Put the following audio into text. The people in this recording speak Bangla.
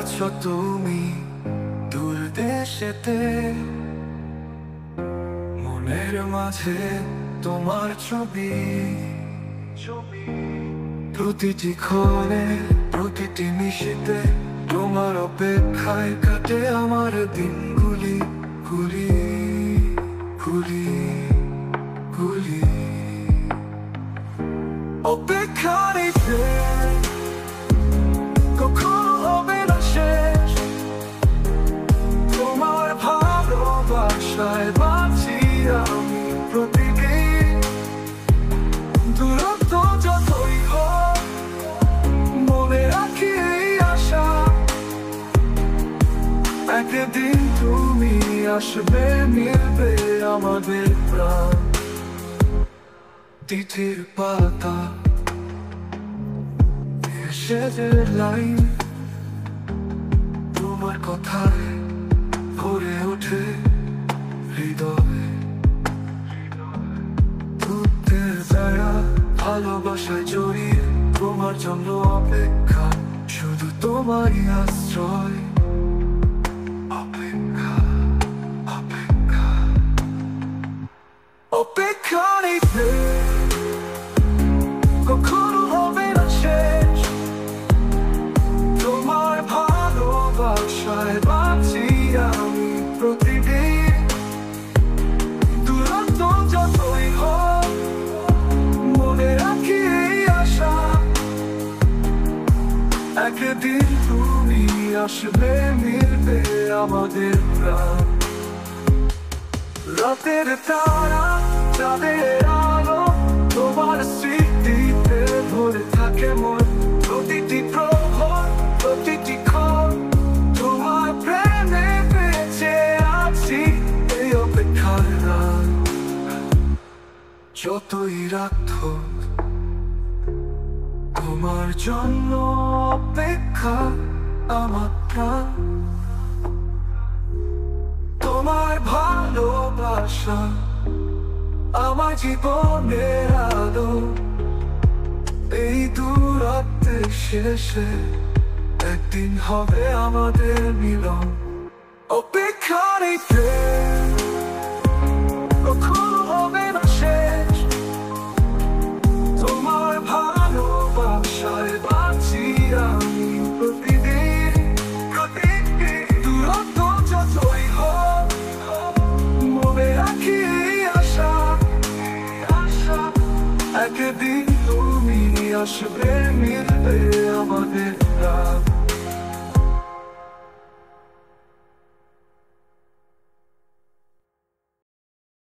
আছো তুমি দূর দেশেতে, মনের মাঝে তোমার ছবি। প্রতিটি ক্ষণে প্রতিটি নিশীতে তোমার অপেক্ষায় কাটে আমার দিনগুলি। গুলি গুলি গুলি অপেক্ষা নিতে কখনো হবে না শেষ। তোমার ভালোবাসায় বাঁচি আমি প্রতিদিন। দূরত্ব যতই হোক মনে রাখি এই আশা, একদিন তুমি আসবে, মিলবে আমাদের প্রাণ। তিথির পাতা শেষের লাইন তোমার কথায় ভরে ওঠে হৃদয়। ভূতের বেড়া ভালোবাসায় জড়িয়ে তোমার জন্য অপেক্ষা, শুধু তোমারই আশ্রয়। অপেক্ষা অপেক্ষা অপেক্ষা নিতে কখনো হবে না শেষ। তোমার ভালোবাসায় বাঁচি আমি প্রতিদিন। দূরত্ব যতই হোক মনে রাখি এই আশা, একদিন তুমি আসবে, মিলবে আমাদের প্রাণ। রাতের তারা চাঁদের আলো তোমার স্মৃতিতে ভরে থাকে মন। প্রতিটি প্রহর প্রতিটি ক্ষণ তোমার প্রেমে বেঁচে আছি। এই অপেক্ষার রাত যতই রাত হোক তোমার জন্য অপেক্ষা আমার প্রাণ। তোমার ভালোবাসা আমার জীবনের আলো। এই দূরত্বের শেষে একদিন হবে আমাদের মিলন। অপেক্ষা নিতে কখনো হবে না শেষ। তোমার ভালোবাসায় বাঁচি আমি প্রতিদিন। দূরত্ব যতই হোক মনে রাখি এই আশা, একদিন তুমি আসবে, মিলবে আমাদের প্রাণ।